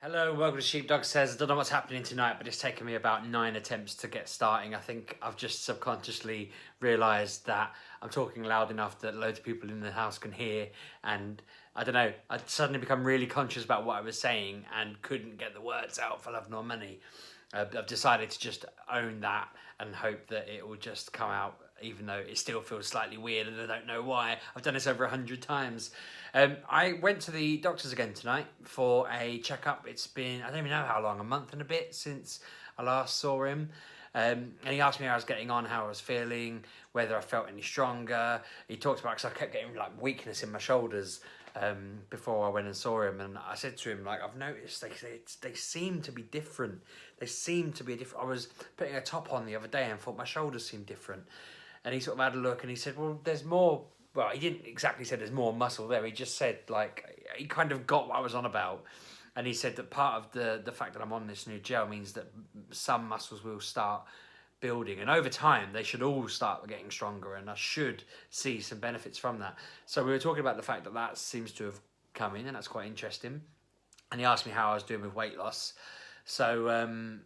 Hello, welcome to Sheepdog Says. I don't know what's happening tonight, but it's taken me about 9 attempts to get starting. I think I've just subconsciously realised that I'm talking loud enough that loads of people in the house can hear, and I don't know, I'd suddenly become really conscious about what I was saying and couldn't get the words out for love nor money. I've decided to just own that and hope that it will just come out, even though it still feels slightly weird and I don't know why. I've done this over 100 times. I went to the doctor's again tonight for a checkup. It's been, I don't even know how long, a month and a bit since I last saw him. And he asked me how I was getting on, how I was feeling, whether I felt any stronger. He talked about, because I kept getting like weakness in my shoulders before I went and saw him, and I said to him, like, I've noticed they seem to be different. They seem to be different. I was putting a top on the other day and thought my shoulders seemed different. And he sort of had a look and he said, well, there's more. Well, he didn't exactly say there's more muscle there. He just said, like, he kind of got what I was on about. And he said that part of the fact that I'm on this new gel means that some muscles will start building, and over time they should all start getting stronger, and I should see some benefits from that. So we were talking about the fact that that seems to have come in, and that's quite interesting. And he asked me how I was doing with weight loss. So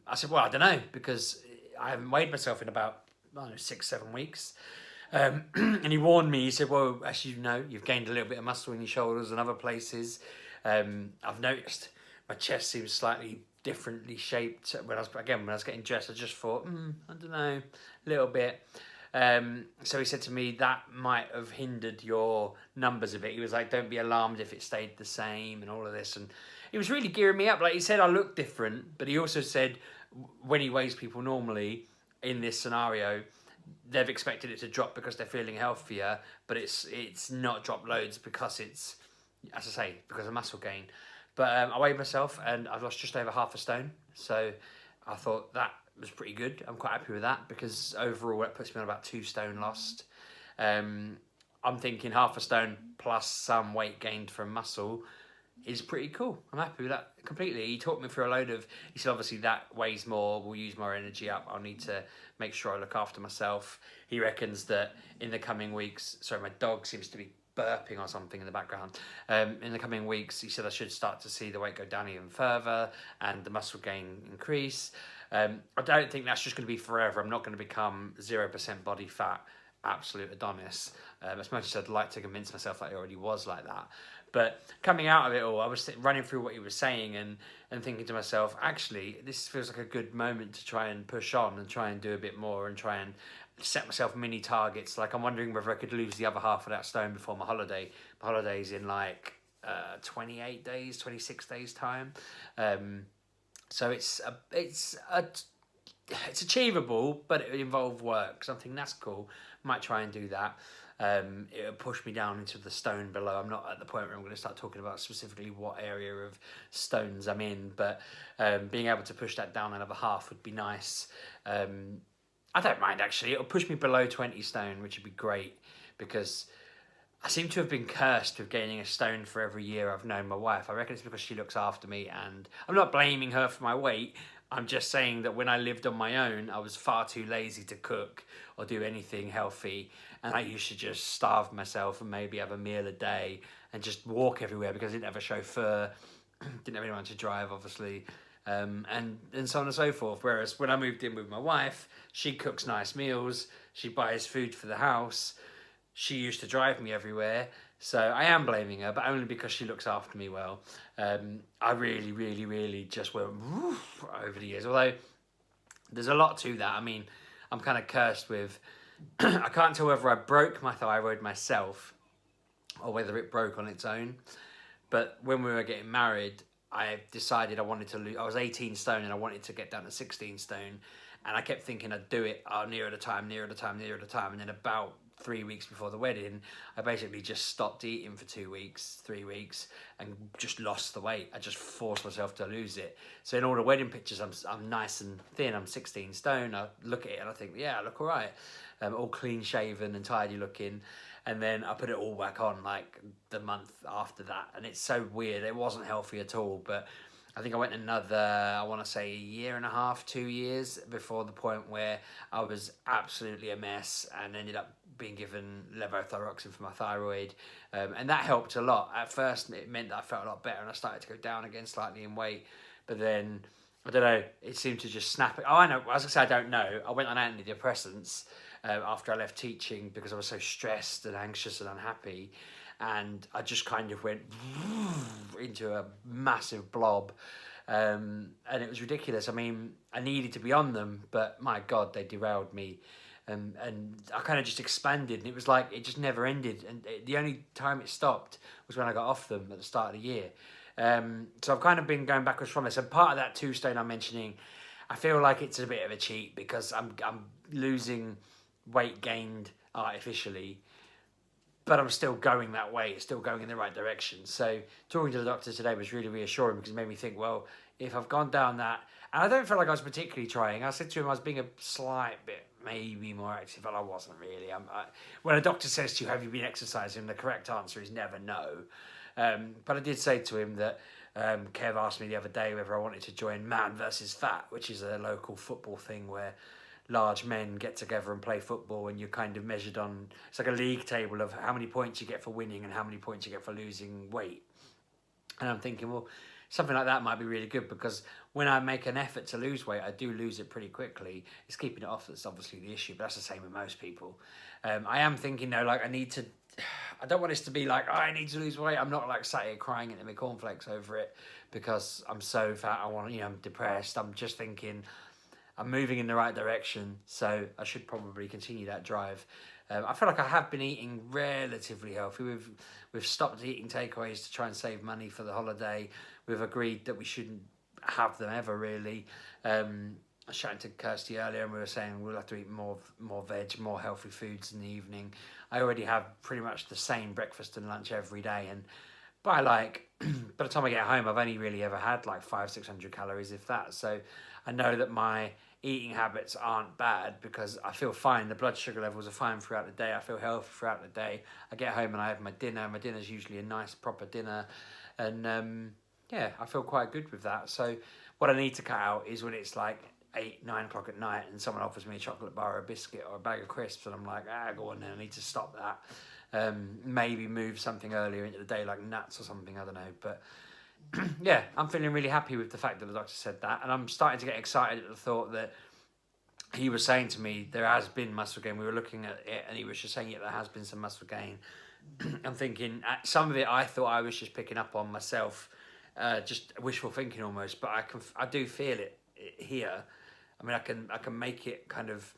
I said, well, I don't know, because I haven't weighed myself in about, I don't know, 6-7 weeks. And he warned me. He said, well, as you know, you've gained a little bit of muscle in your shoulders and other places. I've noticed my chest seems slightly differently shaped. When I was getting dressed, I just thought, I don't know, a little bit. So he said to me, that might have hindered your numbers a bit. He was like, don't be alarmed if it stayed the same and all of this. And he was really gearing me up. Like, he said I look different, but he also said when he weighs people normally in this scenario, they've expected it to drop because they're feeling healthier, but it's not dropped loads because it's, as I say, because of muscle gain. But I weighed myself and I've lost just over half a stone. So I thought that was pretty good. I'm quite happy with that because overall that puts me on about 2 stone lost. I'm thinking half a stone plus some weight gained from muscle is pretty cool. I'm happy with that completely. He talked me through a load of, he said obviously that weighs more, will use more energy up. I'll need to make sure I look after myself. He reckons that in the coming weeks, sorry, my dog seems to be burping or something in the background. In the coming weeks, he said I should start to see the weight go down even further and the muscle gain increase. I don't think that's just going to be forever. I'm not going to become 0% body fat, absolute Adonis, as much as I'd like to convince myself that I already was like that. But coming out of it all, I was running through what he was saying and thinking to myself, actually, this feels like a good moment to try and push on and try and do a bit more and try and set myself mini targets. Like, I'm wondering whether I could lose the other half of that stone before my holiday. My holiday's in like 28 days, 26 days time. So it's achievable, but it would involve work. Something that's cool. Might try and do that. It'll push me down into the stone below. I'm not at the point where I'm going to start talking about specifically what area of stones I'm in, but being able to push that down another half would be nice. I don't mind, actually. It'll push me below 20 stone, which would be great, because I seem to have been cursed with gaining a stone for every year I've known my wife. I reckon it's because she looks after me, and I'm not blaming her for my weight. I'm just saying that when I lived on my own, I was far too lazy to cook or do anything healthy, and I used to just starve myself and maybe have a meal a day and just walk everywhere because I didn't have a chauffeur, didn't have anyone to drive, obviously, and so on and so forth. Whereas when I moved in with my wife, she cooks nice meals, she buys food for the house, she used to drive me everywhere. So I am blaming her, but only because she looks after me well. I really, really, really just went over the years. Although there's a lot to that. I mean, I'm kind of cursed with, I can't tell whether I broke my thyroid myself or whether it broke on its own. But when we were getting married, I decided I wanted to lose, I was 18 stone and I wanted to get down to 16 stone. And I kept thinking I'd do it nearer the time. And then about 3 weeks before the wedding, I basically just stopped eating for 2 weeks, 3 weeks, and just lost the weight. I just forced myself to lose it. So in all the wedding pictures, I'm nice and thin. I'm 16 stone. I look at it and I think, yeah, I look all right. All clean shaven and tidy looking. And then I put it all back on like the month after that. And it's so weird. It wasn't healthy at all. But I think I went another, I want to say, 1.5 years, 2 years before the point where I was absolutely a mess and ended up being given levothyroxine for my thyroid, and that helped a lot. At first, it meant that I felt a lot better, and I started to go down again slightly in weight. But then, I don't know, it seemed to just snap it. Oh, I know. As I say, I don't know. I went on antidepressants after I left teaching because I was so stressed and anxious and unhappy, and I just kind of went into a massive blob. And it was ridiculous. I mean, I needed to be on them, but my God, they derailed me. And I kind of just expanded, and it was like it just never ended. And the only time it stopped was when I got off them at the start of the year. So I've kind of been going backwards from this. And part of that 2 stone I'm mentioning, I feel like it's a bit of a cheat because I'm losing weight gained artificially, but I'm still going that way. It's still going in the right direction. So talking to the doctor today was really reassuring because it made me think, well, if I've gone down that, and I don't feel like I was particularly trying. I said to him I was being a slight bit maybe more active, but I wasn't really. When a doctor says to you, have you been exercising, the correct answer is never no. But I did say to him that Kev asked me the other day whether I wanted to join Man versus Fat, which is a local football thing where large men get together and play football, and you're kind of measured on, it's like a league table of how many points you get for winning and how many points you get for losing weight. And I'm thinking, well, something like that might be really good because when I make an effort to lose weight, I do lose it pretty quickly. It's keeping it off that's obviously the issue, but that's the same with most people. I am thinking though, like I don't want this to be like, oh, I need to lose weight. I'm not like sat here crying into my cornflakes over it because I'm so fat. I'm depressed. I'm just thinking I'm moving in the right direction, so I should probably continue that drive. I feel like I have been eating relatively healthy. We've stopped eating takeaways to try and save money for the holiday. We've agreed that we shouldn't have them ever, really. I was chatting to Kirsty earlier and we were saying we'll have to eat more veg, more healthy foods in the evening. I already have pretty much the same breakfast and lunch every day, and by the time I get home, I've only really ever had like 500-600 calories, if that. So I know that my eating habits aren't bad because I feel fine. The blood sugar levels are fine throughout the day. I feel healthy throughout the day. I get home and I have my dinner. My dinner's usually a nice proper dinner, and yeah, I feel quite good with that. So what I need to cut out is when it's like 8-9 o'clock at night and someone offers me a chocolate bar or a biscuit or a bag of crisps and I'm like, go on then, I need to stop that. Maybe move something earlier into the day like nuts or something, I don't know. But yeah, I'm feeling really happy with the fact that the doctor said that, and I'm starting to get excited at the thought that he was saying to me there has been muscle gain. We were looking at it and he was just saying, yeah, there has been some muscle gain. I'm thinking some of it I thought I was just picking up on myself, just wishful thinking almost, but I do feel it here. I mean, I can make it kind of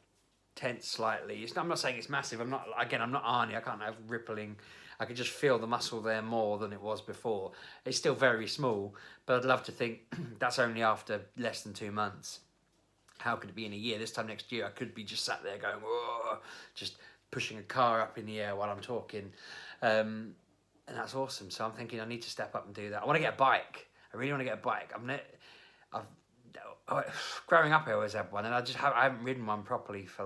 tense slightly. I'm not saying it's massive. I'm not Arnie. I can't have rippling. I can just feel the muscle there more than it was before. It's still very small, but I'd love to think that's only after less than 2 months. How could it be in a year? This time next year, I could be just sat there going, whoa, just pushing a car up in the air while I'm talking. And that's awesome. So I'm thinking I need to step up and do that. I want to get a bike. I really want to get a bike. Growing up, I always had one, and I haven't ridden one properly for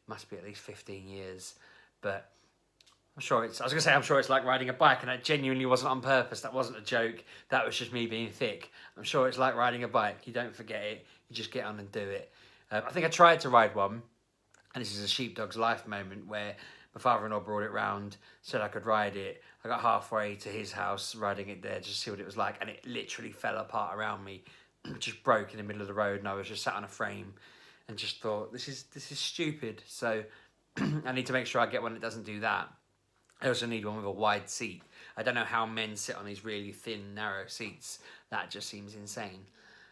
must be at least 15 years. But I'm sure it's like riding a bike, and that genuinely wasn't on purpose. That wasn't a joke. That was just me being thick. I'm sure it's like riding a bike. You don't forget it. You just get on and do it. I think I tried to ride one, and this is a Sheepdog's life moment where my father-in-law brought it round, said I could ride it. I got halfway to his house riding it there just to see what it was like, and it literally fell apart around me. Just broke in the middle of the road, and I was just sat on a frame and just thought, this is stupid. So I need to make sure I get one that doesn't do that. I also need one with a wide seat. I don't know how men sit on these really thin, narrow seats. That just seems insane.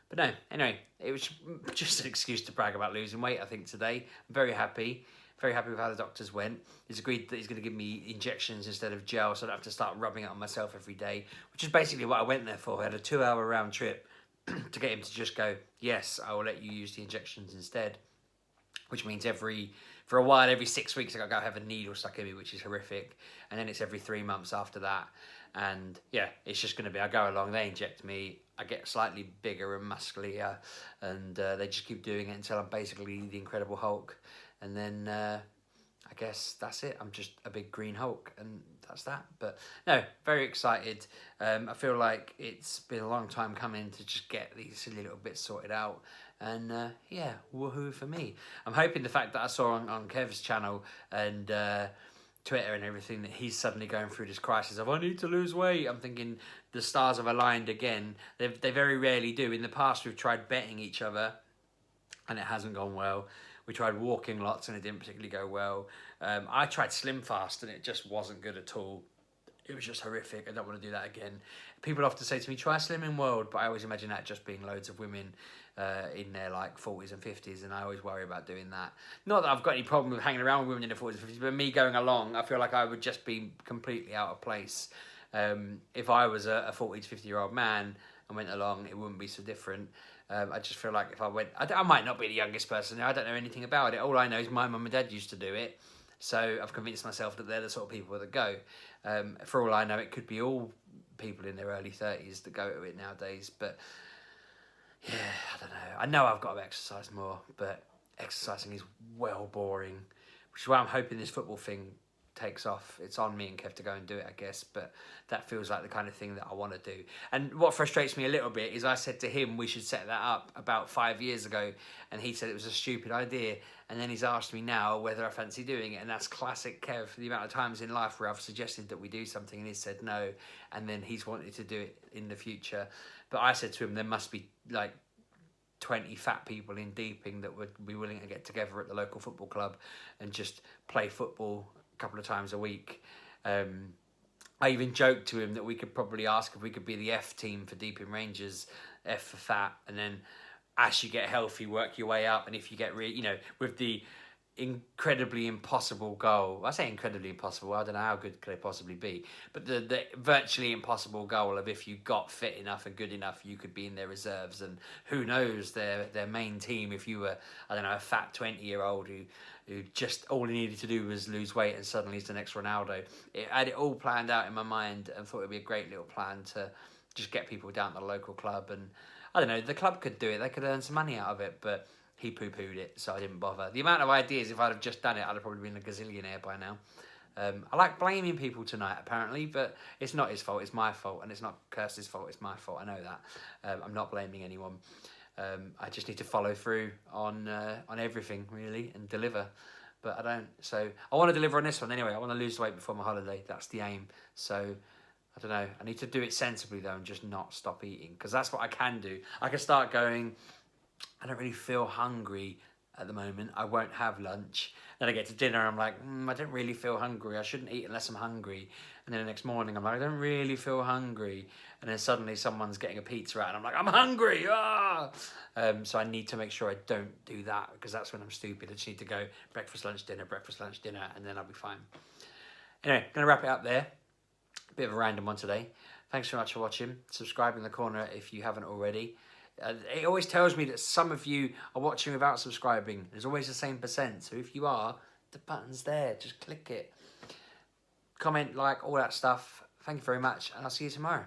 But no, anyway, it was just an excuse to brag about losing weight, I think, today. I'm very happy with how the doctors went. He's agreed that he's going to give me injections instead of gel, so I don't have to start rubbing it on myself every day, which is basically what I went there for. I had a 2-hour round trip to get him to just go, yes, I will let you use the injections instead, which means for a while, every 6 weeks, I got to go have a needle stuck in me, which is horrific. And then it's every 3 months after that. And yeah, it's just going to be, I go along, they inject me, I get slightly bigger and musclier, and they just keep doing it until I'm basically the Incredible Hulk. And then I guess that's it. I'm just a big green Hulk. And that's that. But no, very excited. I feel like it's been a long time coming to just get these silly little bits sorted out. And yeah, woohoo for me. I'm hoping the fact that I saw on Kev's channel and Twitter and everything that he's suddenly going through this crisis of I need to lose weight. I'm thinking the stars have aligned again. They very rarely do. In the past we've tried betting each other and it hasn't gone well. We tried walking lots and it didn't particularly go well. I tried Slim Fast and it just wasn't good at all. It was just horrific. I don't want to do that again. People often say to me, try Slimming World, but I always imagine that just being loads of women in their like 40s and 50s, and I always worry about doing that. Not that I've got any problem with hanging around with women in their 40s and 50s, but me going along, I feel like I would just be completely out of place. If I was a 40 to 50-year-old man and went along, it wouldn't be so different. I just feel like if I went, I might not be the youngest person there. I don't know anything about it. All I know is my mum and dad used to do it. So I've convinced myself that they're the sort of people that go. For all I know, it could be all people in their early 30s that go to it nowadays. But yeah, I don't know. I know I've got to exercise more, but exercising is well boring, which is why I'm hoping this football thing takes off. It's on me and Kev to go and do it, I guess, but that feels like the kind of thing that I want to do. And what frustrates me a little bit is I said to him we should set that up about 5 years ago, and he said it was a stupid idea, and then he's asked me now whether I fancy doing it, and that's classic Kev, the amount of times in life where I've suggested that we do something and he's said no, and then he's wanted to do it in the future. But I said to him there must be like 20 fat people in Deeping that would be willing to get together at the local football club and just play football a couple of times a week. I even joked to him that we could probably ask if we could be the F team for Deeping Rangers, F for fat, and then as you get healthy, work your way up, and if you get with the incredibly impossible goal. I say incredibly impossible, I don't know how good could it possibly be, but the virtually impossible goal of if you got fit enough and good enough, you could be in their reserves, and who knows, their main team, if you were, I don't know, a fat 20-year-old who just all he needed to do was lose weight and suddenly he's the next Ronaldo. I had it all planned out in my mind and thought it'd be a great little plan to just get people down to the local club, and I don't know, the club could do it, they could earn some money out of it, but he poo-pooed it, so I didn't bother. The amount of ideas, if I'd have just done it, I'd have probably been a gazillionaire by now. I like blaming people tonight, apparently, but it's not his fault, it's my fault, and it's not Kirsty's fault, it's my fault, I know that. I'm not blaming anyone. I just need to follow through on everything, really, and deliver. But I don't, so I want to deliver on this one anyway. I want to lose weight before my holiday, that's the aim. So I don't know, I need to do it sensibly though and just not stop eating, because that's what I can do. I can start going, I don't really feel hungry at the moment, I won't have lunch. Then I get to dinner and I'm like, I don't really feel hungry, I shouldn't eat unless I'm hungry. And then the next morning I'm like, I don't really feel hungry. And then suddenly someone's getting a pizza out and I'm like, I'm hungry! Ah! So I need to make sure I don't do that, because that's when I'm stupid. I just need to go breakfast, lunch, dinner, and then I'll be fine. Anyway, gonna wrap it up there. Bit of a random one today. Thanks so much for watching. Subscribe in the corner if you haven't already. It always tells me that some of you are watching without subscribing. There's always the same percent. So if you are, the button's there. Just click it. Comment, like, all that stuff. Thank you very much, and I'll see you tomorrow.